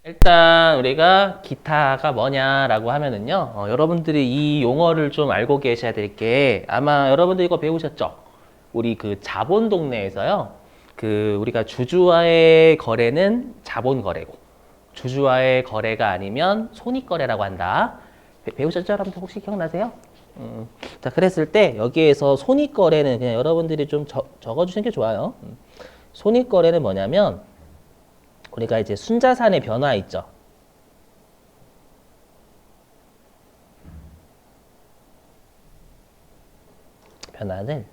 일단 우리가 기타가 뭐냐라고 하면은요, 여러분들이 이 용어를 좀 알고 계셔야 될 게, 아마 여러분들 이거 배우셨죠? 우리 그 자본 동네에서요, 그 우리가 주주와의 거래는 자본 거래고, 주주와의 거래가 아니면 손익 거래라고 한다. 배우셨죠? 여러분들 혹시 기억나세요? 자, 그랬을 때 여기에서 손익 거래는 그냥 여러분들이 좀 적어주시는 게 좋아요. 손익 거래는 뭐냐면 우리가 이제 순자산의 변화 있죠. 변화를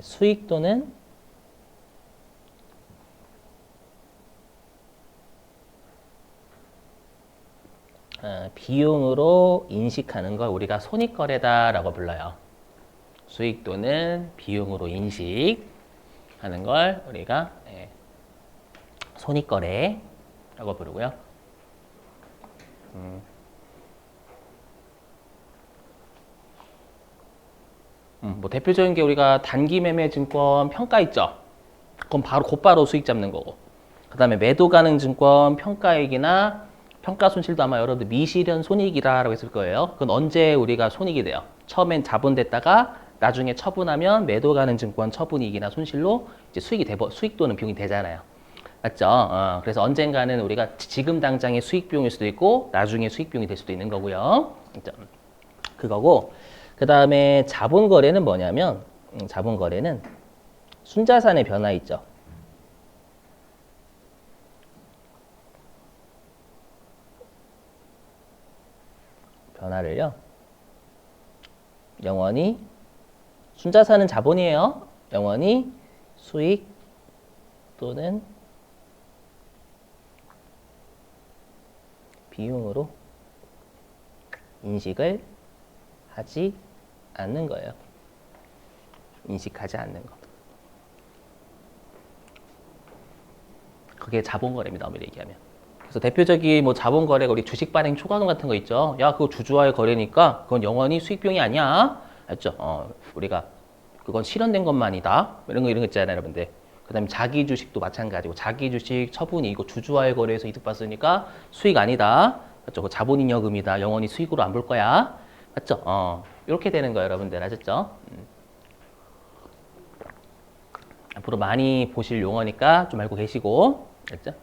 수익 또는 비용으로 인식하는 걸 우리가 손익거래다라고 불러요. 수익 또는 비용으로 인식하는 걸 우리가 손익거래라고 부르고요. 뭐 대표적인 게 우리가 단기매매 증권 평가 있죠. 그건 곧바로 수익 잡는 거고. 그 다음에 매도 가능 증권 평가액이나 평가 손실도 아마 여러분들 미실현 손익이라고 했을 거예요. 그건 언제 우리가 손익이 돼요? 처음엔 자본됐다가 나중에 처분하면 매도 가능 증권 처분이익이나 손실로 이제 수익 또는 비용이 되잖아요. 맞죠? 그래서 언젠가는 우리가 지금 당장의 수익 비용일 수도 있고 나중에 수익 비용이 될 수도 있는 거고요. 그거고. 그 다음에 자본 거래는 뭐냐면 자본 거래는 순자산의 변화 있죠. 변화를요. 영원히 순자산은 자본이에요. 영원히 수익 또는 비용으로 인식을 하지 않는 거예요. 인식하지 않는 거. 그게 자본거래입니다. 엄밀히 얘기하면. 그래서 대표적인 뭐 자본거래가 우리 주식 발행 초과금 같은 거 있죠. 야, 그거 주주와의 거래니까 그건 영원히 수익비용이 아니야. 알죠? 우리가 그건 실현된 것만이다. 이런 거 있잖아요, 여러분들. 그 다음에 자기 주식도 마찬가지고 자기 주식 처분이 이거 주주와의 거래에서 이득 봤으니까 수익 아니다. 맞죠? 자본잉여금이다. 영원히 수익으로 안 볼 거야. 맞죠? 이렇게 되는 거예요, 여러분들. 아셨죠? 앞으로 많이 보실 용어니까 좀 알고 계시고. 알죠?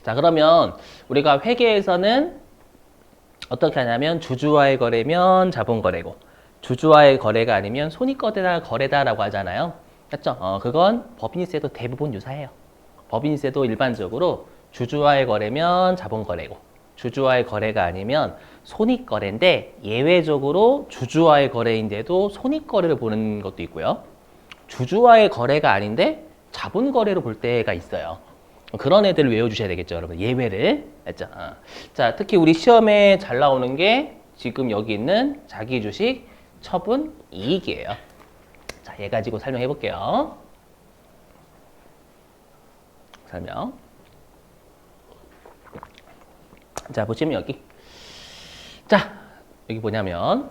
자, 그러면 우리가 회계에서는 어떻게 하냐면 주주와의 거래면 자본거래고 주주와의 거래가 아니면 손익거래다라고 하잖아요. 맞죠? 그건 법인세도 대부분 유사해요. 법인세도 일반적으로 주주와의 거래면 자본거래고 주주와의 거래가 아니면 손익거래인데 예외적으로 주주와의 거래인데도 손익거래를 보는 것도 있고요. 주주와의 거래가 아닌데 자본거래로 볼 때가 있어요. 그런 애들을 외워주셔야 되겠죠, 여러분. 예외를. 알죠? 자, 특히 우리 시험에 잘 나오는 게 지금 여기 있는 자기주식 처분 이익이에요. 자, 얘 가지고 설명해 볼게요. 설명. 자, 보시면 여기. 자, 여기 뭐냐면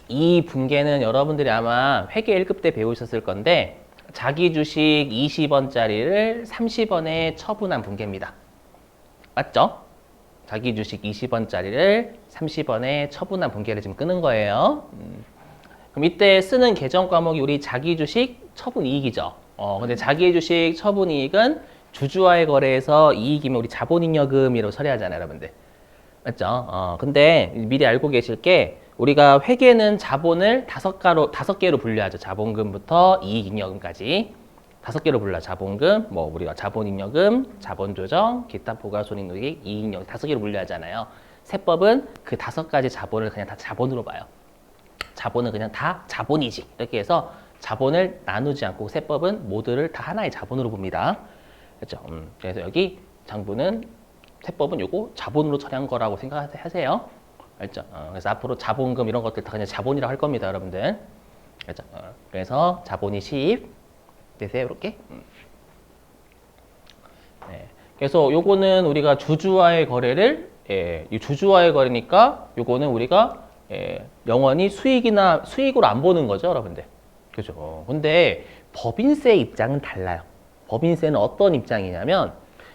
이 분계는 여러분들이 아마 회계 1급 때 배우셨을 건데 자기 주식 20원짜리를 30원에 처분한 분계입니다. 맞죠? 자기 주식 20원짜리를 30원에 처분한 분계를 지금 끄는 거예요. 그럼 이때 쓰는 계정 과목이 우리 자기 주식 처분 이익이죠. 근데 자기 주식 처분 이익은 주주와의 거래에서 이익이면 우리 자본잉여금이라고 처리하잖아요, 여러분들. 맞죠? 근데 미리 알고 계실 게 우리가 회계는 자본을 다섯 개로 분류하죠. 자본금부터 이익잉여금까지. 5개로 불러. 자본금, 뭐 우리가 자본잉여금, 자본조정, 기타 부가손익노익, 이익잉여금 5개로 분류하잖아요. 세법은 그 5가지 자본을 그냥 다 자본으로 봐요. 자본은 그냥 다 자본이지. 이렇게 해서 자본을 나누지 않고 세법은 모두를 다 하나의 자본으로 봅니다. 그렇죠? 그래서 여기 장부는 세법은 요거 자본으로 처리한 거라고 생각하세요. 알죠? 그래서 앞으로 자본금 이런 것들 다 그냥 자본이라고 할 겁니다, 여러분들. 알죠? 그래서 자본이 10 되세요, 이렇게. 네. 그래서 요거는 우리가 주주와의 거래를 이 주주와의 거래니까 요거는 우리가 영원히 수익으로 안 보는 거죠, 여러분들. 그죠? 근데 법인세 입장은 달라요. 법인세는 어떤 입장이냐면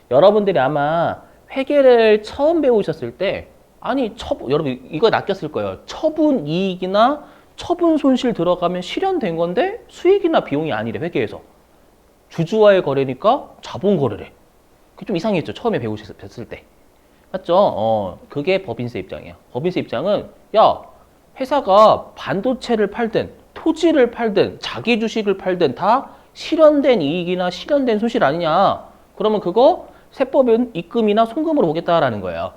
여러분들이 아마 회계를 처음 배우셨을 때 아니 여러분 이거 낚였을 거예요. 처분 이익이나 처분 손실 들어가면 실현된 건데 수익이나 비용이 아니래 회계에서. 주주와의 거래니까 자본 거래래. 그게 좀 이상했죠. 처음에 배우셨을 때. 맞죠? 그게 법인세 입장이에요. 법인세 입장은 야 회사가 반도체를 팔든 토지를 팔든 자기 주식을 팔든 다 실현된 이익이나 실현된 손실 아니냐. 그러면 그거 세법은 입금이나 송금으로 보겠다라는 거예요.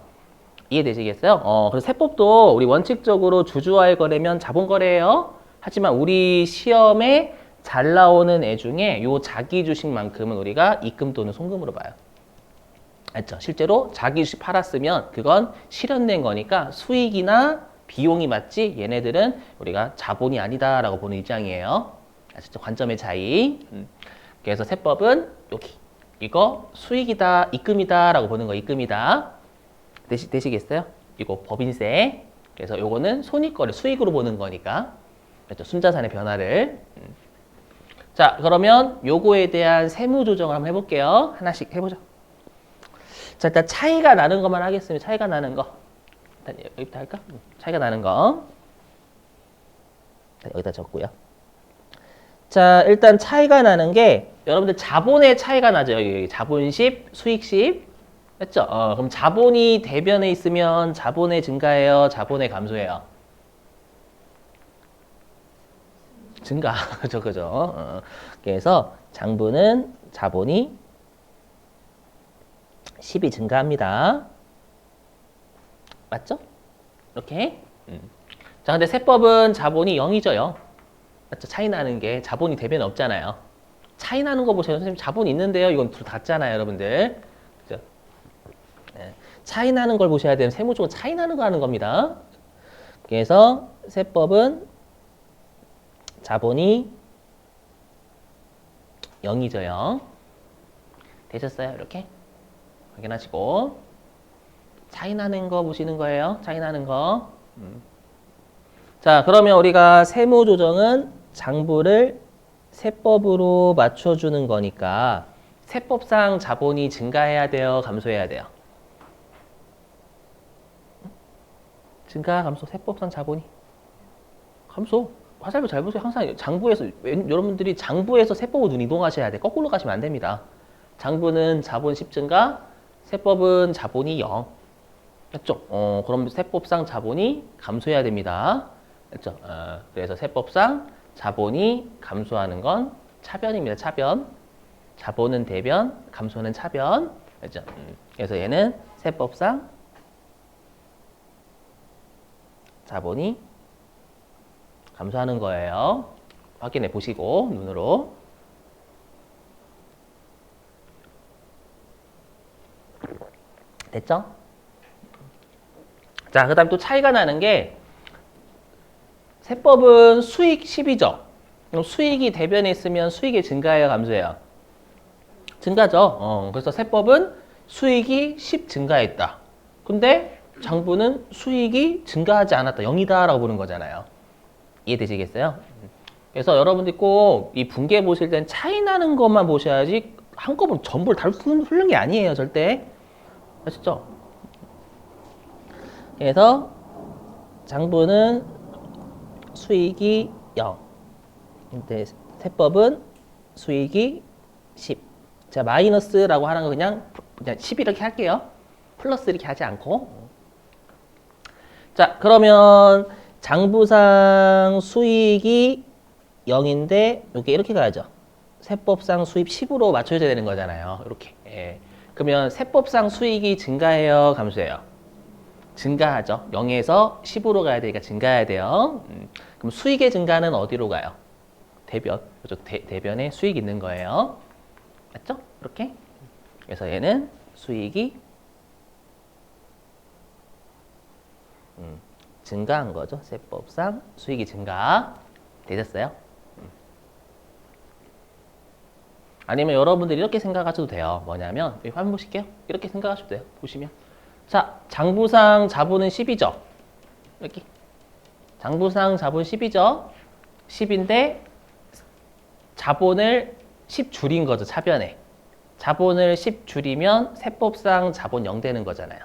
이해되시겠어요? 그래서 세법도 우리 원칙적으로 주주와의 거래면 자본 거래예요. 하지만 우리 시험에 잘 나오는 애 중에 요 자기 주식만큼은 우리가 입금 또는 송금으로 봐요. 알죠? 실제로 자기 주식 팔았으면 그건 실현된 거니까 수익이나 비용이 맞지 얘네들은 우리가 자본이 아니다라고 보는 입장이에요. 아시죠? 관점의 차이. 그래서 세법은 여기 이거 수익이다, 입금이다라고 보는 거 입금이다. 되시겠어요? 이거 법인세. 그래서 요거는 손익거래 수익으로 보는 거니까. 그렇죠? 순자산의 변화를. 자, 그러면 요거에 대한 세무 조정을 한번 해볼게요. 하나씩 해보죠. 자, 일단 차이가 나는 것만 하겠습니다. 차이가 나는 거. 일단 여기부터 할까? 차이가 나는 거. 여기다 적고요. 자, 일단 차이가 나는 게 여러분들 자본의 차이가 나죠. 여기 자본십, 수익십. 맞죠? 그럼 자본이 대변에 있으면 자본의 증가예요? 자본의 감소예요? 증가. 그죠. 그래서 장부는 자본이 10이 증가합니다. 맞죠? 이렇게. 자, 근데 세법은 자본이 0이죠. 맞죠? 차이 나는 게 자본이 대변에 없잖아요. 차이 나는 거 보세요. 선생님 자본 있는데요. 이건 둘 같잖아요, 여러분들. 그죠? 네. 차이 나는 걸 보셔야 되면 세무적으로 차이 나는 거 하는 겁니다. 그래서 세법은 자본이 0이죠. 되셨어요? 이렇게 확인하시고 차이 나는 거 보시는 거예요. 차이 나는 거. 자, 그러면 우리가 세무 조정은 장부를 세법으로 맞춰주는 거니까 세법상 자본이 증가해야 돼요? 감소해야 돼요? 증가, 감소, 세법상 자본이 감소. 화살표 잘 보세요. 항상 장부에서 여러분들이 장부에서 세법으로 눈 이동하셔야 돼. 거꾸로 가시면 안 됩니다. 장부는 자본 10 증가, 세법은 자본이 0. 맞죠? 그럼 세법상 자본이 감소해야 됩니다. 맞죠? 그래서 세법상 자본이 감소하는 건 차변입니다. 차변. 자본은 대변, 감소는 차변. 맞죠? 그래서 얘는 세법상 자본이 감소하는 거예요. 확인해 보시고 눈으로. 됐죠? 자, 그 다음 또 차이가 나는 게 세법은 수익 10이죠. 그럼 수익이 대변에 있으면 수익이 증가해요, 감소해요? 증가죠. 그래서 세법은 수익이 10 증가했다. 근데 장부는 수익이 증가하지 않았다. 0이다 라고 보는 거잖아요. 이해되시겠어요? 그래서 여러분들이 꼭 이 분계 보실 땐 차이 나는 것만 보셔야지 한꺼번에 전부를 다 훑는 게 아니에요, 절대. 아시죠? 그래서 장부는 수익이 0. 근데 세법은 수익이 10. 자, 마이너스라고 하는 거 그냥 10 이렇게 할게요. 플러스 이렇게 하지 않고. 자, 그러면 장부상 수익이 0인데 이게 이렇게 가야죠. 세법상 수입 10으로 맞춰줘야 되는 거잖아요. 이렇게. 예. 그러면 세법상 수익이 증가해요, 감소해요? 증가하죠. 0에서 10으로 가야 되니까 증가해야 돼요. 그럼 수익의 증가는 어디로 가요? 대변. 그렇죠? 대변에 수익이 있는 거예요. 맞죠? 이렇게. 그래서 얘는 수익이 증가한 거죠. 세법상 수익이 증가. 되셨어요? 아니면 여러분들이 이렇게 생각하셔도 돼요. 뭐냐면 여기 화면 보실게요. 이렇게 생각하셔도 돼요. 보시면. 자, 장부상 자본은 10이죠. 여기. 장부상 자본 10이죠. 10인데 자본을 10 줄인 거죠. 차변에. 자본을 10 줄이면 세법상 자본 0 되는 거잖아요.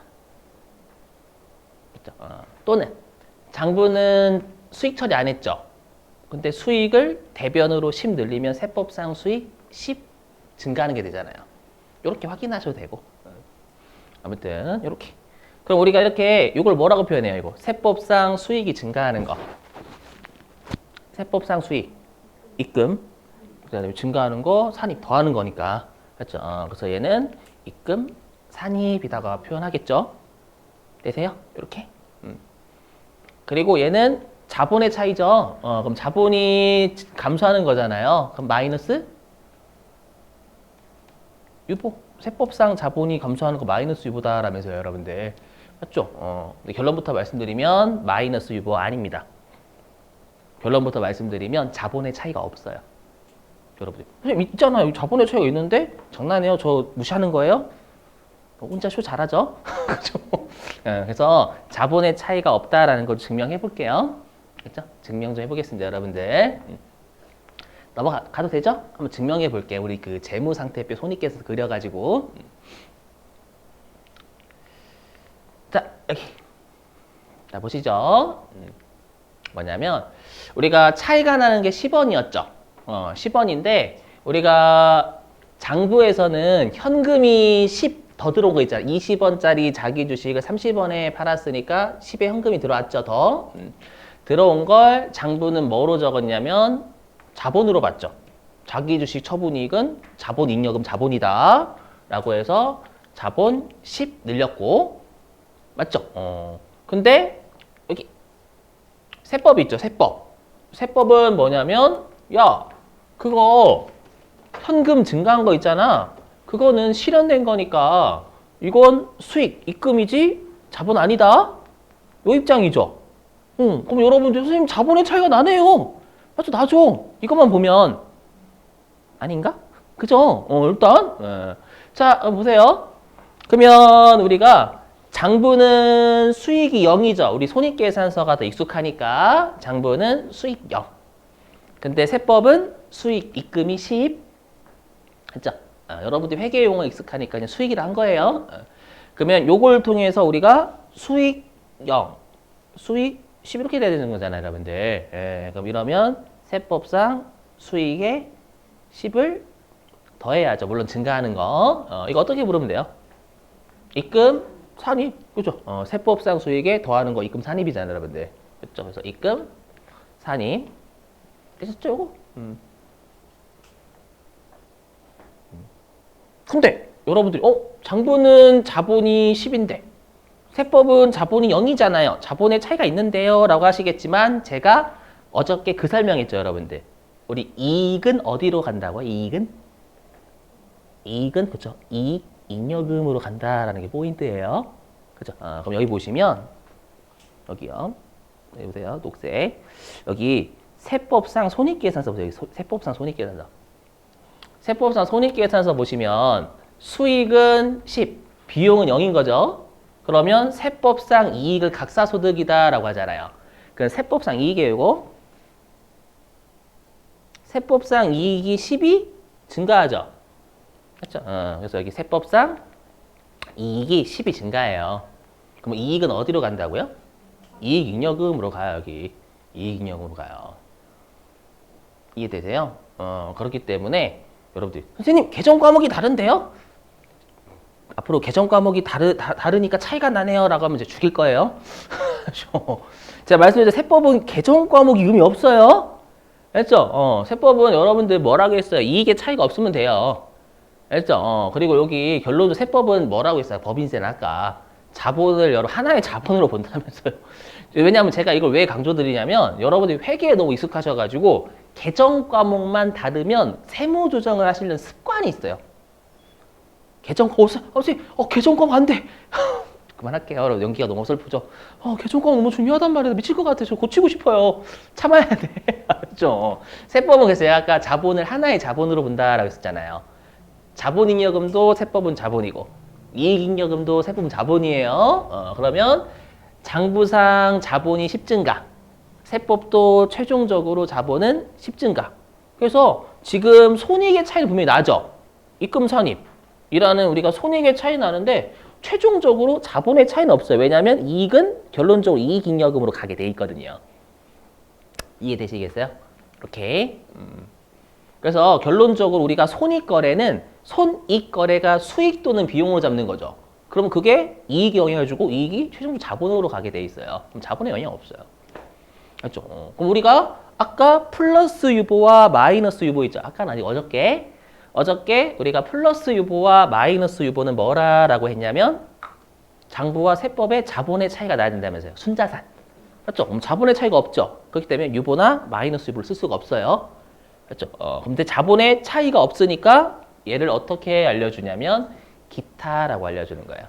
그렇죠? 또는 장부는 수익 처리 안 했죠. 근데 수익을 대변으로 10 늘리면 세법상 수익 10 증가하는 게 되잖아요. 이렇게 확인하셔도 되고. 아무튼 이렇게. 그럼 우리가 이렇게 이걸 뭐라고 표현해요? 이거 세법상 수익이 증가하는 거. 세법상 수익, 입금. 그다음에 증가하는 거, 산입 더하는 거니까. 그렇죠? 그래서 얘는 입금, 산입이다가 표현하겠죠. 되세요? 이렇게. 그리고 얘는 자본의 차이죠. 그럼 자본이 감소하는 거잖아요. 그럼 마이너스 유보. 세법상 자본이 감소하는 거 마이너스 유보다라면서요, 여러분들. 맞죠? 근데 결론부터 말씀드리면 마이너스 유보 아닙니다. 결론부터 말씀드리면 자본의 차이가 없어요. 여러분들. 선생님 있잖아요. 자본의 차이가 있는데 장난해요. 저 무시하는 거예요? 혼자 쇼 잘하죠? 그죠? 그래서 자본의 차이가 없다라는 걸 증명해 볼게요. 그렇죠? 증명 좀 해보겠습니다, 여러분들. 넘어가도 되죠? 한번 증명해 볼게요. 우리 그 재무상태표 손익계에서 그려가지고. 자, 여기. 자, 보시죠. 뭐냐면, 우리가 차이가 나는 게 10원이었죠. 10원인데, 우리가 장부에서는 현금이 10 더 들어온 거 있잖아요. 20원짜리 자기 주식을 30원에 팔았으니까 10에 현금이 들어왔죠, 더. 들어온 걸 장부는 뭐로 적었냐면, 자본으로 봤죠. 자기 주식 처분이익은 자본 잉여금 자본이다. 라고 해서 자본 10 늘렸고, 맞죠? 근데 여기 세법이 있죠, 세법. 세법은 뭐냐면, 야, 그거 현금 증가한 거 있잖아. 그거는 실현된 거니까 이건 수익, 입금이지 자본 아니다. 요 입장이죠. 그럼 여러분들 선생님 자본의 차이가 나네요. 맞죠? 나죠. 이것만 보면 아닌가? 그죠? 일단 자 보세요. 그러면 우리가 장부는 수익이 0이죠. 우리 손익계산서가 더 익숙하니까 장부는 수익 0. 근데 세법은 수익 입금이 10. 맞죠? 여러분들이 회계 용어 익숙하니까 그냥 수익이라 한 거예요. 그러면 요걸 통해서 우리가 수익 0, 수익 10 이렇게 돼야 되는 거잖아요, 여러분들. 그럼 이러면 세법상 수익에 10을 더해야죠. 물론 증가하는 거. 이거 어떻게 부르면 돼요? 입금, 산입. 그죠? 세법상 수익에 더하는 거 입금, 산입이잖아요, 여러분들. 그죠? 그래서 입금, 산입. 되셨죠, 요거? 근데 여러분들이 장부는 자본이 10인데 세법은 자본이 0이잖아요. 자본의 차이가 있는데요 라고 하시겠지만 제가 어저께 그 설명했죠, 여러분들. 우리 이익은 어디로 간다고요? 이익은 그죠? 이익, 잉여금으로 간다라는 게 포인트예요. 그죠? 그럼 여기 보시면 여기요. 여기 보세요. 녹색. 여기 세법상 손익계산서 보세요. 세법상 손익계산서. 세법상 손익계산서 보시면 수익은 10, 비용은 0인 거죠. 그러면 세법상 이익을 각사소득이다라고 하잖아요. 그럼 세법상 이익이에요, 이거. 세법상 이익이 10이 증가하죠. 그렇죠? 그래서 여기 세법상 이익이 10이 증가해요. 그럼 이익은 어디로 간다고요? 이익잉여금으로 가요, 여기. 이익잉여금으로 가요. 이해되세요? 그렇기 때문에 여러분들, 선생님 계정 과목이 다른데요? 앞으로 계정 과목이 다르니까 차이가 나네요 라고 하면 이제 죽일 거예요. 제가 말씀드린 세법은 계정 과목이 의미 없어요. 알죠? 세법은 여러분들 뭐라고 했어요? 이익의 차이가 없으면 돼요. 알죠? 그리고 여기 결론도 세법은 뭐라고 했어요? 법인세는 아까 자본을 하나의 자본으로 본다면서요. 왜냐하면 제가 이걸 왜 강조드리냐면 여러분들이 회계에 너무 익숙하셔가지고 계정 과목만 다르면 세무 조정을 하시는 습관이 있어요. 계정 계정 과목 안 돼. 그만할게요. 연기가 너무 슬프죠. 계정 과목 너무 중요하단 말이에요. 미칠 것 같아요. 저 고치고 싶어요. 참아야 돼. 알죠? 세법은 그래서 제가 아까 자본을 하나의 자본으로 본다라고 했었잖아요. 자본잉여금도 세법은 자본이고 이익잉여금도 세법은 자본이에요. 그러면 장부상 자본이 10 증가, 세법도 최종적으로 자본은 10 증가. 그래서 지금 손익의 차이는 분명히 나죠. 입금, 선입. 이라는 우리가 손익의 차이 나는데 최종적으로 자본의 차이는 없어요. 왜냐하면 이익은 결론적으로 이익잉여금으로 가게 돼 있거든요. 이해되시겠어요? 이렇게. 그래서 결론적으로 우리가 손익거래는 손익거래가 수익 또는 비용으로 잡는 거죠. 그럼 그게 이익에 영향을 주고 이익이 최종적으로 자본으로 가게 돼 있어요. 그럼 자본에 영향 없어요. 알죠? 그럼 우리가 아까 플러스 유보와 마이너스 유보 있죠. 아까는 아직 어저께 우리가 플러스 유보와 마이너스 유보는 뭐라고 했냐면 장부와 세법의 자본의 차이가 나야 된다면서요. 순자산. 맞죠? 그럼 자본의 차이가 없죠. 그렇기 때문에 유보나 마이너스 유보를 쓸 수가 없어요. 맞죠? 근데 자본의 차이가 없으니까 얘를 어떻게 알려주냐면 기타라고 알려주는 거예요.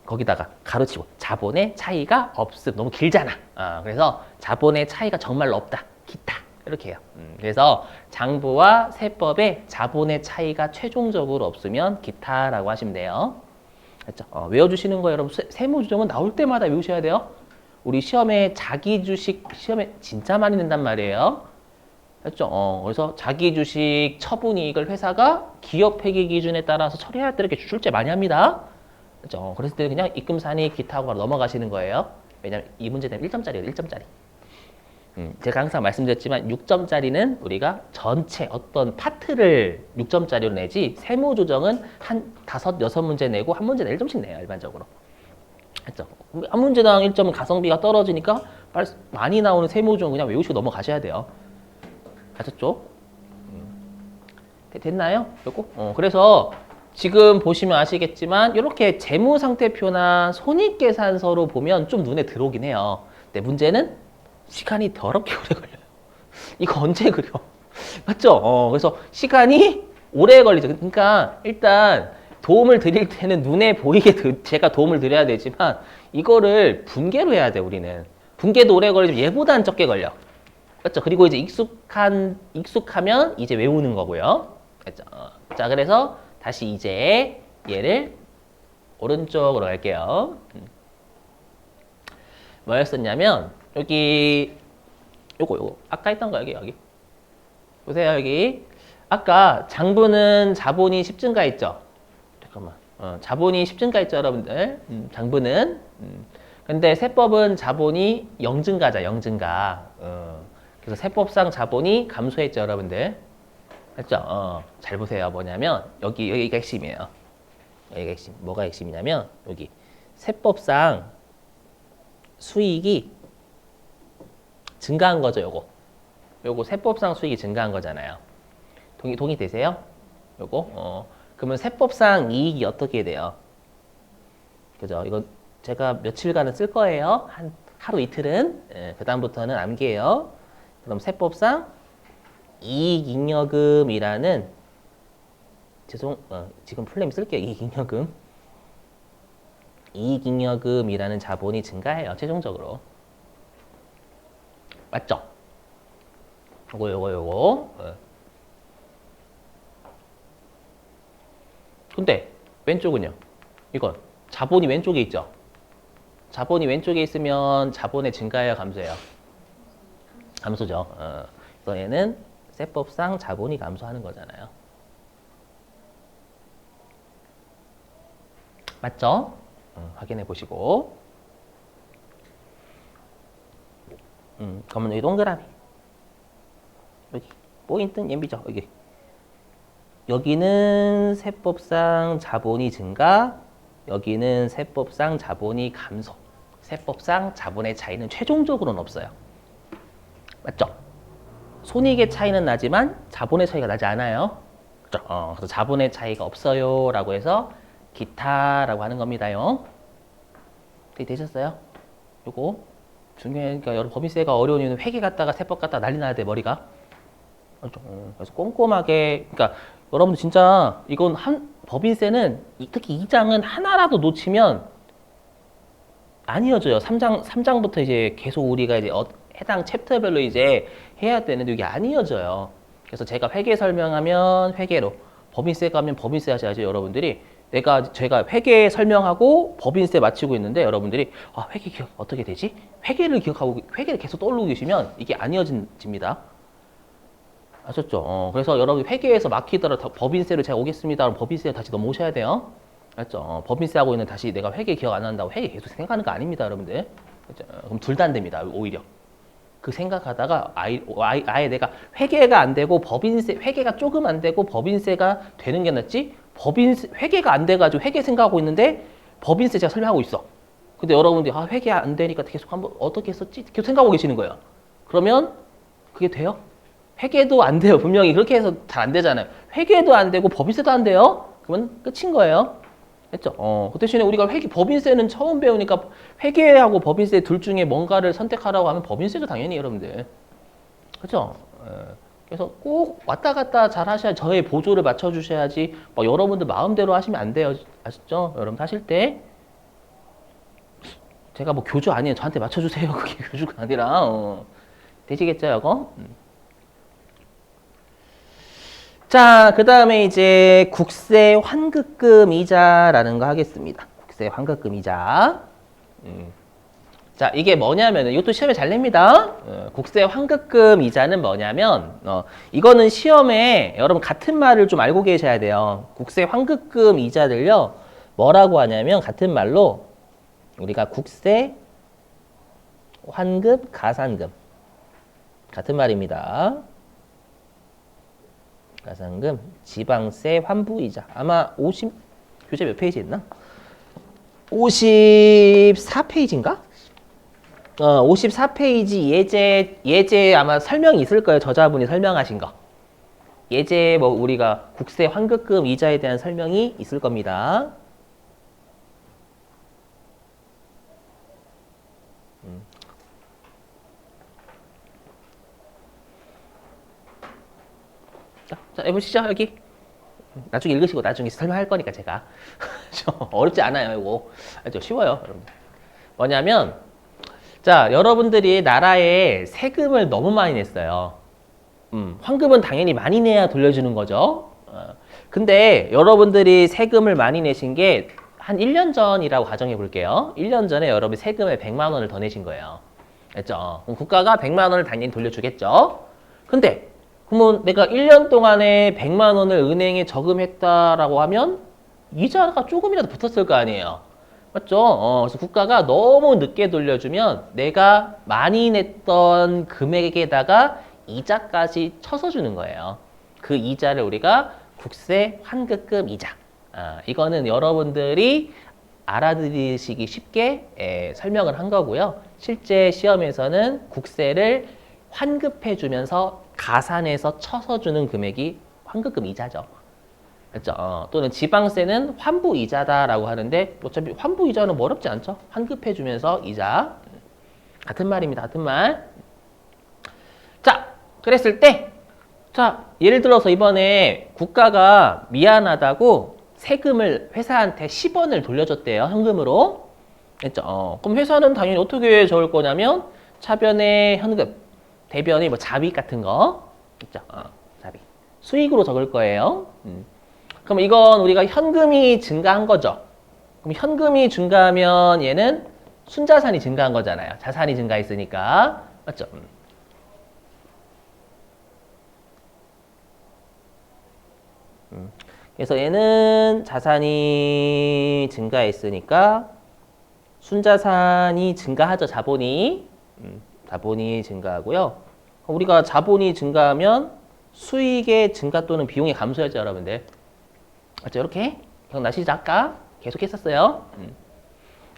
거기다가 가로치고 자본의 차이가 없음. 너무 길잖아. 그래서 자본의 차이가 정말로 없다. 기타. 이렇게 해요. 그래서 장부와 세법의 자본의 차이가 최종적으로 없으면 기타라고 하시면 돼요. 그렇죠? 외워주시는 거예요. 여러분 세무조정은 나올 때마다 외우셔야 돼요. 우리 시험에 자기 주식 시험에 진짜 많이 낸단 말이에요. 그렇죠? 그래서 자기 주식 처분이익을 회사가 기업 회계 기준에 따라서 처리할 때 이렇게 출제 많이 합니다. 그렇죠? 그랬을 때 그냥 입금산이 기타하고 바로 넘어가시는 거예요. 왜냐면 이 문제는 1점짜리예요. 1점짜리. 제가 항상 말씀드렸지만 6점짜리는 우리가 전체 어떤 파트를 6점짜리로 내지 세무조정은 한 5, 6문제 내고 한 문제당 1점씩 내요. 일반적으로. 그렇죠? 한 문제당 1점은 가성비가 떨어지니까 많이 나오는 세무조정 그냥 외우시고 넘어가셔야 돼요. 아셨죠? 됐나요? 요거? 그래서 지금 보시면 아시겠지만 이렇게 재무상태표나 손익계산서로 보면 좀 눈에 들어오긴 해요. 근데 문제는 시간이 더럽게 오래 걸려요. 이거 언제 그려? 맞죠? 그래서 시간이 오래 걸리죠. 그러니까 일단 도움을 드릴 때는 눈에 보이게 제가 도움을 드려야 되지만 이거를 분계로 해야 돼, 우리는. 분계도 오래 걸리지만 얘보다는 적게 걸려. 맞죠? 그리고 이제 익숙하면 이제 외우는 거고요. 맞죠? 자, 그래서 다시 이제 얘를 오른쪽으로 갈게요. 뭐였었냐면 여기 요거 아까 했던 거 여기 보세요. 여기 아까 장부는 자본이 10증가 했죠. 잠깐만. 자본이 10증가 했죠, 여러분들. 장부는 근데 세법은 자본이 0증가자. 0증가. 그래서 세법상 자본이 감소했죠, 여러분들. 맞죠? 잘 보세요. 뭐냐면 여기가 핵심이에요. 여기가 핵심. 뭐가 핵심이냐면 여기 세법상 수익이 증가한 거죠, 요거 세법상 수익이 증가한 거잖아요. 동의되세요? 요거 그러면 세법상 이익이 어떻게 돼요? 그죠? 이거 제가 며칠간은 쓸 거예요. 한 하루 이틀은. 그 다음부터는 암기해요. 그럼 세법상 이익잉여금이라는 지금 풀네임 쓸게요. 이익잉여금이라는 자본이 증가해요. 최종적으로. 맞죠? 요거. 근데 왼쪽은요? 이건 자본이 왼쪽에 있죠? 자본이 왼쪽에 있으면 자본의 증가예요, 감소예요? 감소죠. 그래서 얘는 세법상 자본이 감소하는 거잖아요. 맞죠? 확인해 보시고. 그러면 여기 동그라미. 여기 포인트는 얘비죠. 여기는 세법상 자본이 증가, 여기는 세법상 자본이 감소. 세법상 자본의 차이는 최종적으로는 없어요. 맞죠? 손익의 차이는 나지만 자본의 차이가 나지 않아요. 그렇죠? 그래서 자본의 차이가 없어요 라고 해서 기타라고 하는 겁니다요. 되셨어요? 요거 중요하니까 여러분 법인세가 어려운 이유는 회계 갔다가 세법 갔다가 난리 나야 돼, 머리가. 그렇죠? 그래서 꼼꼼하게, 그러니까 여러분들 진짜 이건 법인세는 특히 2장은 하나라도 놓치면 안 이어져요. 3장부터 이제 계속 우리가 이제 해당 챕터별로 이제 해야 되는데 이게 안 이어져요. 그래서 제가 회계 설명하면 회계로, 법인세 가면 법인세 하셔야죠, 여러분들이. 제가 회계 설명하고 법인세 마치고 있는데 여러분들이 회계 기억 어떻게 되지? 회계를 기억하고 회계를 계속 떠올리고 계시면 이게 안 이어집니다. 아셨죠? 그래서 여러분 회계에서 막히더라도 법인세로 제가 오겠습니다. 그럼 법인세 다시 넘어오셔야 돼요. 알죠? 법인세하고 있는 다시 내가 회계 기억 안 난다고 회계 계속 생각하는 거 아닙니다, 여러분들. 그렇죠? 그럼 둘 다 안 됩니다, 오히려. 그 생각하다가 아예 내가 회계가 안 되고 법인세, 회계가 조금 안 되고 법인세가 되는 게 낫지? 법인세, 회계가 안 돼가지고 회계 생각하고 있는데 법인세 제가 설명하고 있어. 근데 여러분들이 회계 안 되니까 계속 한번 어떻게 했었지? 계속 생각하고 계시는 거예요. 그러면 그게 돼요? 회계도 안 돼요. 분명히 그렇게 해서 잘 안 되잖아요. 회계도 안 되고 법인세도 안 돼요? 그러면 끝인 거예요. 했죠? 그 대신에 우리가 법인세는 처음 배우니까 회계하고 법인세 둘 중에 뭔가를 선택하라고 하면 법인세죠, 당연히 여러분들. 그죠? 그래서 꼭 왔다 갔다 잘 하셔야 저의 보조를 맞춰주셔야지 막 여러분들 마음대로 하시면 안 돼요. 아시죠? 여러분 하실 때 제가 뭐 교주 아니에요. 저한테 맞춰주세요. 그게 교주가 아니라 되시겠죠, 이거? 자, 그 다음에 이제 국세 환급금 이자라는 거 하겠습니다. 국세 환급금 이자. 자, 이게 뭐냐면은, 이것도 시험에 잘 냅니다. 국세 환급금 이자는 뭐냐면, 이거는 시험에 여러분 같은 말을 좀 알고 계셔야 돼요. 국세 환급금 이자들요, 뭐라고 하냐면, 같은 말로, 우리가 국세 환급 가산금. 같은 말입니다. 가산금, 지방세, 환부이자. 아마 교재 몇 페이지 했나? 54페이지인가? 54페이지 예제 아마 설명이 있을 거예요. 저자분이 설명하신 거. 예제 뭐 우리가 국세 환급금 이자에 대한 설명이 있을 겁니다. 자, 해보시죠, 여기. 나중에 읽으시고 나중에 설명할 거니까 제가. 어렵지 않아요, 이거. 알죠? 쉬워요, 여러분. 뭐냐면, 자, 여러분들이 나라에 세금을 너무 많이 냈어요. 환급은 당연히 많이 내야 돌려주는 거죠. 근데 여러분들이 세금을 많이 내신 게 한 1년 전이라고 가정해 볼게요. 1년 전에 여러분이 세금을 100만 원을 더 내신 거예요. 알죠? 그럼 국가가 100만 원을 당연히 돌려주겠죠. 근데 그러면 내가 1년 동안에 100만 원을 은행에 저금했다라고 하면 이자가 조금이라도 붙었을 거 아니에요. 맞죠? 그래서 국가가 너무 늦게 돌려주면 내가 많이 냈던 금액에다가 이자까지 쳐서 주는 거예요. 그 이자를 우리가 국세 환급금 이자. 이거는 여러분들이 알아들으시기 쉽게 설명을 한 거고요. 실제 시험에서는 국세를 환급해주면서 가산해서 쳐서 주는 금액이 환급금 이자죠. 그렇죠? 또는 지방세는 환부 이자다라고 하는데 어차피 환부 이자는 뭐 어렵지 않죠? 환급해주면서 이자. 같은 말입니다. 같은 말. 자, 그랬을 때 자, 예를 들어서 이번에 국가가 미안하다고 세금을 회사한테 10원을 돌려줬대요. 현금으로. 그렇죠? 그럼 회사는 당연히 어떻게 적을 거냐면 차변에 현금, 대변에 뭐 자비 같은 거. 있죠? 자비. 수익으로 적을 거예요. 그럼 이건 우리가 현금이 증가한 거죠. 그럼 현금이 증가하면 얘는 순자산이 증가한 거잖아요. 자산이 증가했으니까. 맞죠? 그래서 얘는 자산이 증가했으니까 순자산이 증가하죠. 자본이. 자본이 증가하고요. 우리가 자본이 증가하면 수익의 증가 또는 비용이 감소하죠, 여러분들. 맞죠? 이렇게 기억나시죠? 아까 계속 했었어요.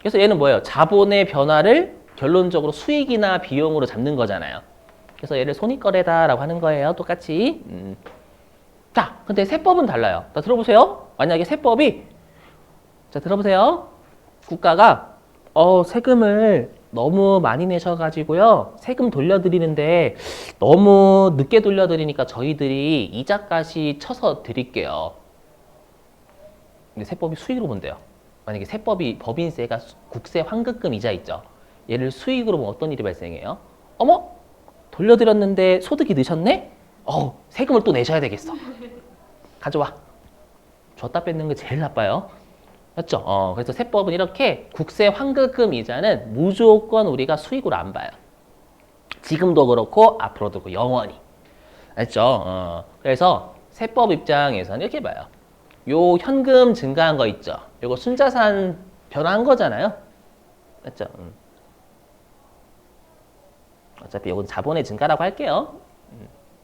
그래서 얘는 뭐예요? 자본의 변화를 결론적으로 수익이나 비용으로 잡는 거잖아요. 그래서 얘를 손익거래다라고 하는 거예요. 똑같이. 자, 근데 세법은 달라요. 자, 들어보세요. 만약에 세법이 자, 들어보세요. 국가가 세금을 너무 많이 내셔가지고요. 세금 돌려드리는데 너무 늦게 돌려드리니까 저희들이 이자까지 쳐서 드릴게요. 근데 세법이 수익으로 본대요. 만약에 세법이 법인세가 국세 환급금 이자 있죠. 얘를 수익으로 보면 어떤 일이 발생해요? 어머? 돌려드렸는데 소득이 늦었네? 세금을 또 내셔야 되겠어. 가져와. 줬다 뺏는 게 제일 나빠요. 맞죠? 그래서 세법은 이렇게 국세 환급금 이자는 무조건 우리가 수익으로 안 봐요. 지금도 그렇고 앞으로도 그렇고 영원히. 알죠? 그래서 세법 입장에서는 이렇게 봐요. 요 현금 증가한 거 있죠? 요거 순자산 변화한 거잖아요. 맞죠? 어차피 이건 자본의 증가라고 할게요.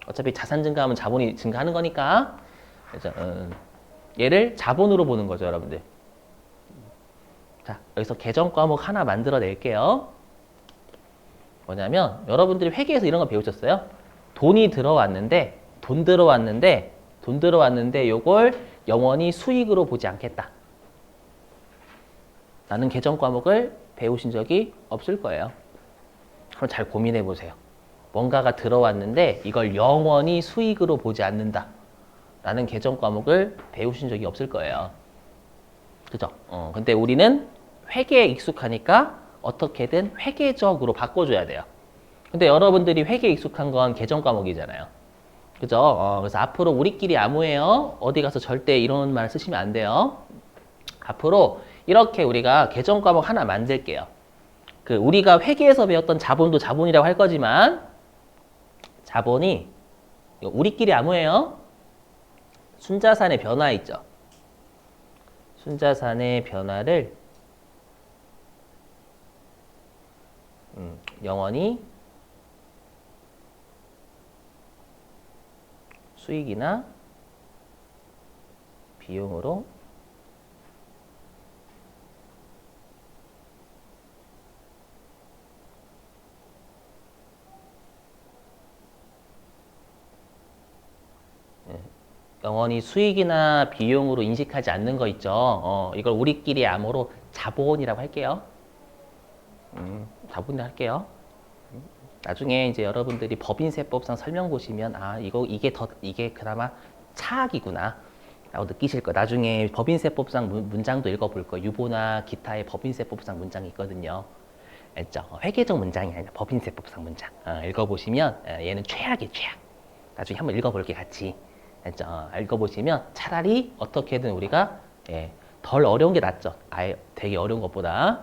어차피 자산 증가하면 자본이 증가하는 거니까. 그죠? 얘를 자본으로 보는 거죠, 여러분들. 자, 여기서 계정 과목 하나 만들어 낼게요. 뭐냐면 여러분들이 회계에서 이런 거 배우셨어요? 돈 들어왔는데 요걸 영원히 수익으로 보지 않겠다. 라는 계정 과목을 배우신 적이 없을 거예요. 그럼 잘 고민해 보세요. 뭔가가 들어왔는데 이걸 영원히 수익으로 보지 않는다. 라는 계정 과목을 배우신 적이 없을 거예요. 그죠? 근데 우리는 회계에 익숙하니까 어떻게든 회계적으로 바꿔줘야 돼요. 근데 여러분들이 회계에 익숙한 건 계정 과목이잖아요. 그죠? 그래서 앞으로 우리끼리 암호예요. 어디 가서 절대 이런 말 쓰시면 안 돼요. 앞으로 이렇게 우리가 계정 과목 하나 만들게요. 그 우리가 회계에서 배웠던 자본도 자본이라고 할 거지만 자본이 우리끼리 암호예요. 순자산의 변화 있죠. 순자산의 변화를 영원히 수익이나 비용으로 영원히 수익이나 비용으로 인식하지 않는 거 있죠. 이걸 우리끼리 암호로 자본이라고 할게요. 자본이라고 할게요. 나중에 이제 여러분들이 법인세법상 설명 보시면 이게 그나마 차악이구나 라고 느끼실 거예요. 나중에 법인세법상 문장도 읽어볼 거예요. 유보나 기타의 법인세법상 문장이 있거든요. 알죠? 회계적 문장이 아니라 법인세법상 문장. 읽어보시면 얘는 최악이에요, 최악. 나중에 한번 읽어볼게 같이. 알죠? 읽어보시면 차라리 어떻게든 우리가 덜 어려운 게 낫죠. 아예 되게 어려운 것보다.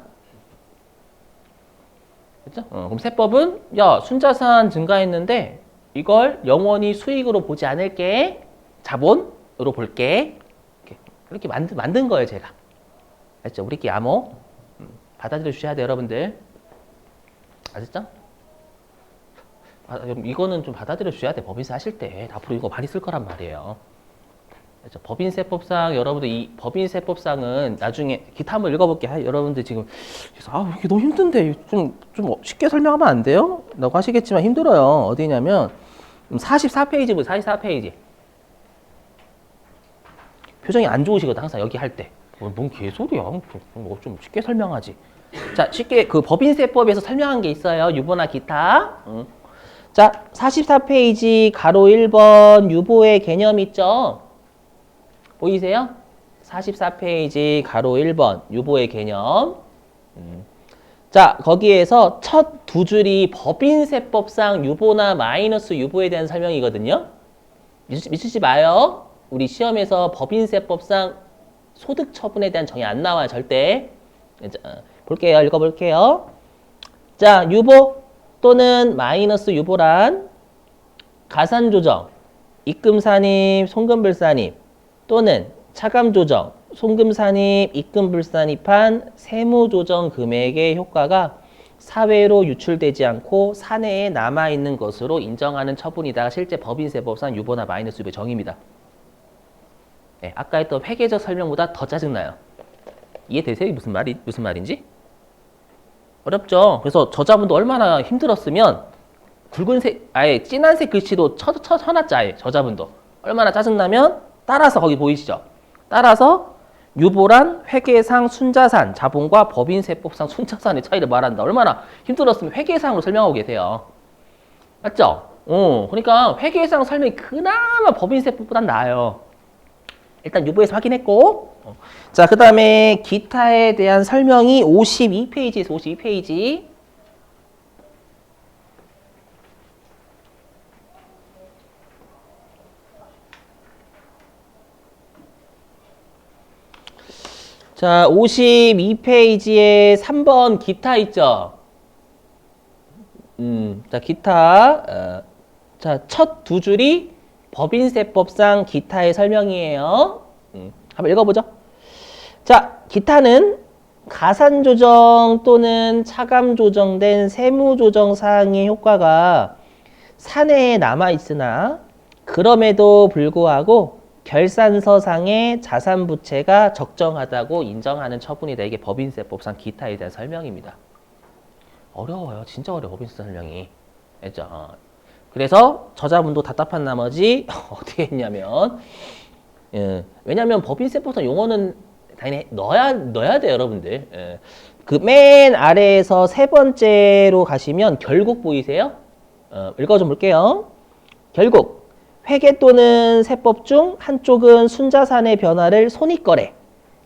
그죠? 그럼 세법은 순자산 증가했는데 이걸 영원히 수익으로 보지 않을게. 자본으로 볼게. 이렇게 만든 거예요, 제가. 알죠? 우리끼리 암호 받아들여 주셔야 돼요, 여러분들. 아셨죠? 이거는 좀 받아들여 주셔야 돼. 법인세 하실 때 앞으로 이거 많이 쓸 거란 말이에요. 그렇죠? 법인세법상 여러분들 이 법인세법상은 나중에 기타 한번 읽어볼게요. 여러분들 지금 이게 너무 힘든데 좀 쉽게 설명하면 안 돼요? 라고 하시겠지만 힘들어요. 어디냐면 44페이지 보세요. 44페이지. 표정이 안 좋으시거든 항상 여기 할 때. 뭔 개소리야. 좀 쉽게 설명하지. 자, 쉽게 그 법인세법에서 설명한 게 있어요. 유보나 기타. 자, 44페이지 가로 1번 유보의 개념 있죠? 보이세요? 44페이지 가로 1번 유보의 개념. 자, 거기에서 첫 두 줄이 법인세법상 유보나 마이너스 유보에 대한 설명이거든요. 미치지 마요. 우리 시험에서 법인세법상 소득 처분에 대한 정의 안 나와요, 절대. 볼게요. 읽어볼게요. 자, 유보 또는 마이너스 유보란 가산조정, 입금산입, 송금불산입 또는 차감조정, 송금산입, 입금불산입한 세무조정 금액의 효과가 사회로 유출되지 않고 사내에 남아있는 것으로 인정하는 처분이다. 실제 법인세법상 유보나 마이너스 유보의 정의입니다. 네, 아까 했던 회계적 설명보다 더 짜증나요. 이해되세요? 무슨 말인지? 어렵죠? 그래서 저자분도 얼마나 힘들었으면 붉은색, 아예 진한색 글씨도 쳐놨죠, 아예 저자분도. 얼마나 짜증나면 따라서 거기 보이시죠? 따라서 유보란 회계상 순자산, 자본과 법인세법상 순자산의 차이를 말한다. 얼마나 힘들었으면 회계상으로 설명하고 계세요. 맞죠? 그러니까 회계상 설명이 그나마 법인세법보단 나아요. 일단 유보에서 확인했고, 자, 그 다음에 기타에 대한 설명이 52페이지에서 52페이지. 자, 52페이지에 3번 기타 있죠? 자, 기타. 자, 첫 두 줄이 법인세법상 기타의 설명이에요. 한번 읽어보죠. 자, 기타는 가산 조정 또는 차감 조정된 세무 조정 사항의 효과가 사내에 남아 있으나 그럼에도 불구하고 결산서상의 자산 부채가 적정하다고 인정하는 처분이다. 이게 법인세법상 기타에 대한 설명입니다. 어려워요. 진짜 어려워. 법인세 설명이. 알죠? 그래서 저자분도 답답한 나머지 어떻게 했냐면 왜냐하면 법인세법상 용어는 당연히 넣어야 돼요, 여러분들. 그 맨 아래에서 세 번째로 가시면 결국 보이세요? 읽어 좀 볼게요. 결국 회계 또는 세법 중 한쪽은 순자산의 변화를 손익거래,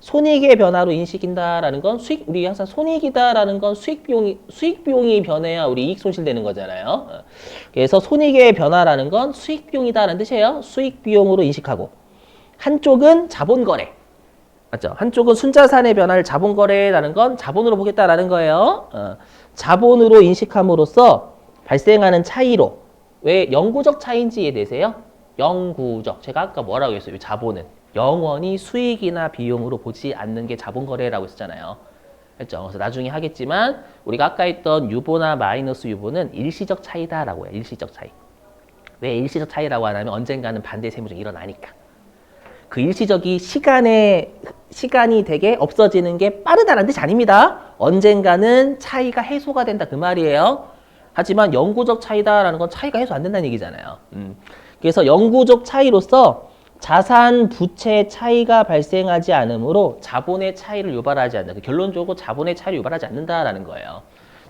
손익의 변화로 인식한다라는 건 우리 항상 손익이다라는 건 수익비용이 변해야 우리 이익 손실되는 거잖아요. 그래서 손익의 변화라는 건 수익비용이다라는 뜻이에요. 수익비용으로 인식하고 한쪽은 자본거래. 맞죠? 한쪽은 순자산의 변화를 자본거래라는 건 자본으로 보겠다라는 거예요. 자본으로 인식함으로써 발생하는 차이로 왜 영구적 차이인지 이해되세요? 영구적. 제가 아까 뭐라고 했어요? 이 자본은 영원히 수익이나 비용으로 보지 않는 게 자본거래라고 했잖아요. 했죠? 그래서 나중에 하겠지만 우리가 아까 했던 유보나 마이너스 유보는 일시적 차이다라고 해요. 일시적 차이. 왜 일시적 차이라고 하냐면 언젠가는 반대 세무조정이 일어나니까. 그 일시적이 시간이 되게 없어지는 게 빠르다는 뜻이 아닙니다. 언젠가는 차이가 해소가 된다 그 말이에요. 하지만 영구적 차이다라는 건 차이가 해소 안 된다는 얘기잖아요. 그래서 영구적 차이로서 자산 부채 차이가 발생하지 않으므로 자본의 차이를 유발하지 않는다. 결론적으로 자본의 차이를 유발하지 않는다라는 거예요.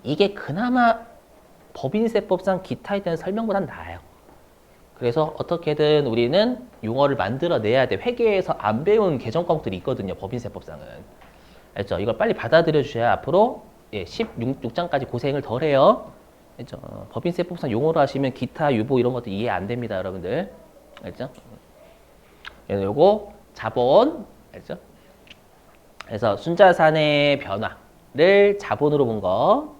이게 그나마 법인세법상 기타에 대한 설명보다는 나아요. 그래서 어떻게든 우리는 용어를 만들어내야 돼. 회계에서 안 배운 개정 과목들이 있거든요. 법인세법상은. 알죠? 이걸 빨리 받아들여 주셔야 앞으로 16장까지 고생을 덜 해요. 알죠? 법인세법상 용어로 하시면 기타, 유보 이런 것도 이해 안 됩니다. 여러분들. 알죠? 요거 자본. 알죠? 그래서 순자산의 변화를 자본으로 본 거.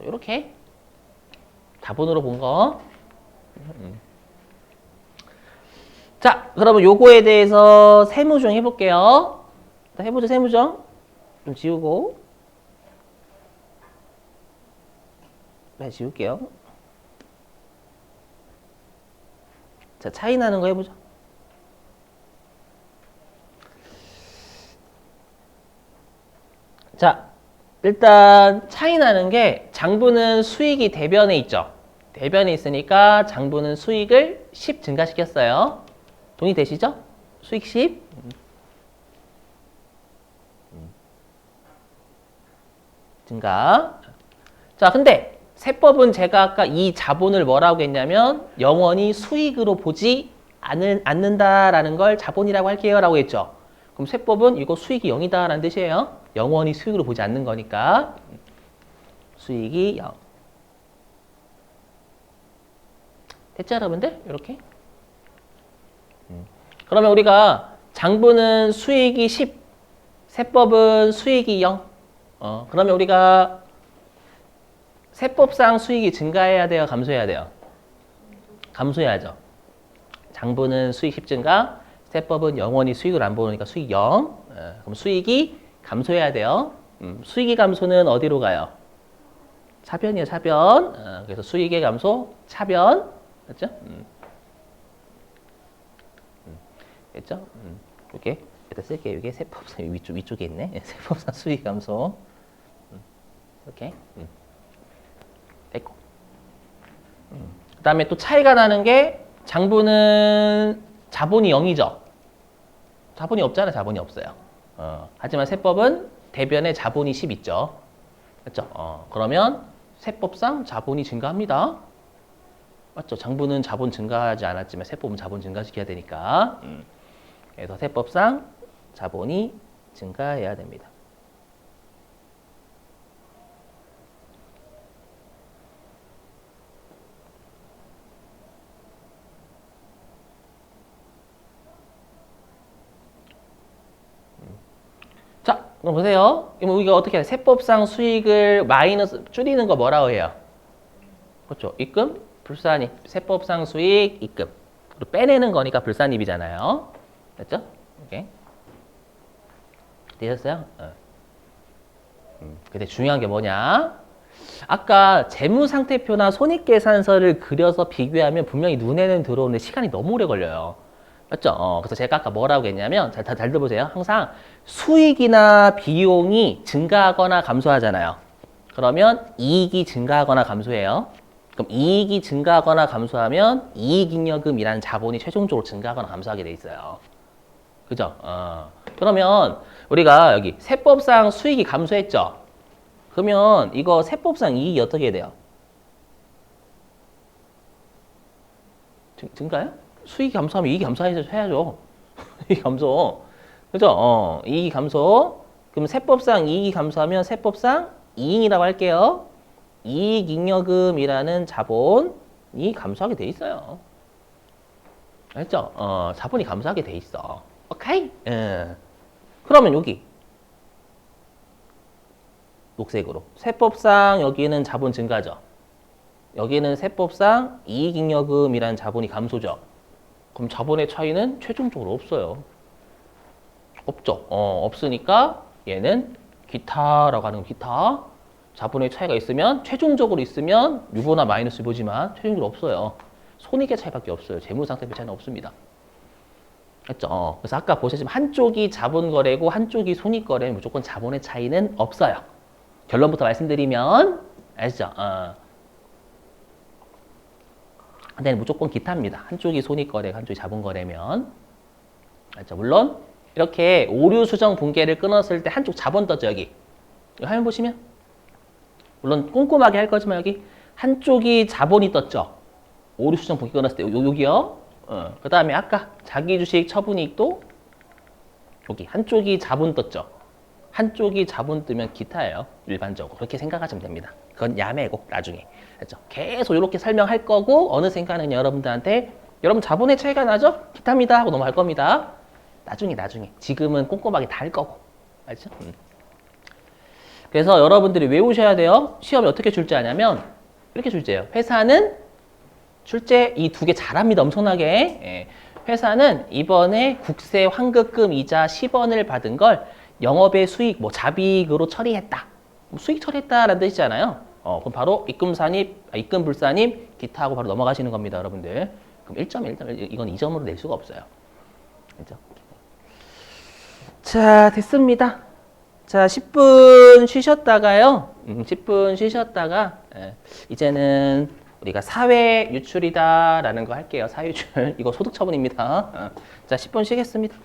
이렇게. 자본으로 본 거. 자, 그러면 요거에 대해서 세무조정 해볼게요. 해보죠, 세무조정. 좀 지우고. 네, 지울게요. 자, 차이 나는 거 해보죠. 자, 일단 차이 나는 게 장부는 수익이 대변에 있죠. 대변에 있으니까 장부는 수익을 10 증가시켰어요. 동의되시죠? 수익 10. 증가. 자, 근데 세법은 제가 아까 이 자본을 뭐라고 했냐면 영원히 수익으로 보지 않는다라는 걸 자본이라고 할게요 라고 했죠. 그럼 세법은 이거 수익이 0이다라는 뜻이에요. 영원히 수익으로 보지 않는 거니까 수익이 0. 됐죠, 여러분들? 이렇게. 그러면 우리가 장부는 수익이 10, 세법은 수익이 0. 그러면 우리가 세법상 수익이 증가해야 돼요, 감소해야 돼요? 감소해야죠. 장부는 수익 10 증가, 세법은 영원히 수익을 안 보니까 수익 0. 그럼 수익이 감소해야 돼요. 수익이 감소는 어디로 가요? 차변이에요, 차변. 그래서 수익의 감소, 차변. 맞죠? 됐죠? 이렇게 일단 쓸게요. 이게 세법상 위쪽에 있네. 세법상 수익 감소. 이렇게. 됐고. 그 다음에 또 차이가 나는 게 장부는 자본이 0이죠. 자본이 없잖아. 자본이 없어요. 하지만 세법은 대변에 자본이 10 있죠. 맞죠? 그러면 세법상 자본이 증가합니다. 맞죠? 장부는 자본 증가하지 않았지만 세법은 자본 증가시켜야 되니까. 그래서 세법상 자본이 증가해야 됩니다. 자, 그럼 보세요. 그럼 우리가 어떻게 해요? 세법상 수익을 마이너스 줄이는 거 뭐라고 해요? 그렇죠. 입금, 불산입, 세법상 수익, 입금. 그리고 빼내는 거니까 불산입이잖아요. 됐죠? 오케이. 되셨어요? 근데 중요한 게 뭐냐? 아까 재무상태표나 손익계산서를 그려서 비교하면 분명히 눈에는 들어오는데 시간이 너무 오래 걸려요. 맞죠? 그래서 제가 아까 뭐라고 했냐면 잘 들어보세요. 항상 수익이나 비용이 증가하거나 감소하잖아요. 그러면 이익이 증가하거나 감소해요. 그럼 이익이 증가하거나 감소하면 이익잉여금이라는 자본이 최종적으로 증가하거나 감소하게 돼 있어요. 그죠? 그러면 우리가 여기 세법상 수익이 감소했죠? 그러면 이거 세법상 이익이 어떻게 돼요? 증가요? 수익이 감소하면 이익이 감소해야죠. 이익 감소. 그죠? 이익이 감소. 그럼 세법상 이익이 감소하면 세법상 이익이라고 할게요. 이익잉여금이라는 자본이 감소하게 돼 있어요. 알죠? 자본이 감소하게 돼 있어. 오케이? 그러면 여기 녹색으로 세법상 여기는 자본 증가죠. 여기는 세법상 이익잉여금이라는 자본이 감소죠. 그럼 자본의 차이는 최종적으로 없어요. 없죠. 없으니까 얘는 기타라고 하는 기타. 자본의 차이가 있으면 최종적으로 있으면 유보나 마이너스 유보지만 최종적으로 없어요. 손익의 차이밖에 없어요. 재무상태표 차이는 없습니다. 했죠. 그래서 아까 보셨지만 한쪽이 자본거래고 한쪽이 손익거래는 무조건 자본의 차이는 없어요. 결론부터 말씀드리면 아시죠? 근데 무조건 기타입니다. 한쪽이 손익거래, 한쪽이 자본거래면. 알죠? 물론 이렇게 오류 수정 분계를 끊었을 때 한쪽 자본 떴죠, 여기. 화면 보시면. 물론 꼼꼼하게 할 거지만 여기 한쪽이 자본이 떴죠. 오류 수정 분계 끊었을 때 여기요. 그 다음에 아까 자기주식 처분이익도 여기 한쪽이 자본 떴죠. 한쪽이 자본 뜨면 기타예요. 일반적으로. 그렇게 생각하시면 됩니다. 그건 야매고 나중에. 그렇죠? 계속 이렇게 설명할 거고 어느샌가는 여러분들한테 여러분 자본의 차이가 나죠? 기타입니다 하고 넘어갈 겁니다. 나중에. 지금은 꼼꼼하게 다 할 거고. 알죠? 그래서 여러분들이 외우셔야 돼요. 시험에 어떻게 출제하냐면 이렇게 출제해요. 회사는 출제 이 두 개 잘합니다. 엄청나게. 예. 회사는 이번에 국세 환급금 이자 10원을 받은 걸 영업의 수익, 뭐 자비익으로 처리했다. 수익 처리했다라는 뜻이잖아요. 그럼 바로 입금 불산입, 기타 하고 바로 넘어가시는 겁니다, 여러분들. 그럼 1.1, 이건 2점으로 낼 수가 없어요. 그죠? 자, 됐습니다. 자, 10분 쉬셨다가요. 10분 쉬셨다가 이제는 우리가 사회 유출이다라는 거 할게요. 사회 유출. 이거 소득 처분입니다. 자, 10분 쉬겠습니다.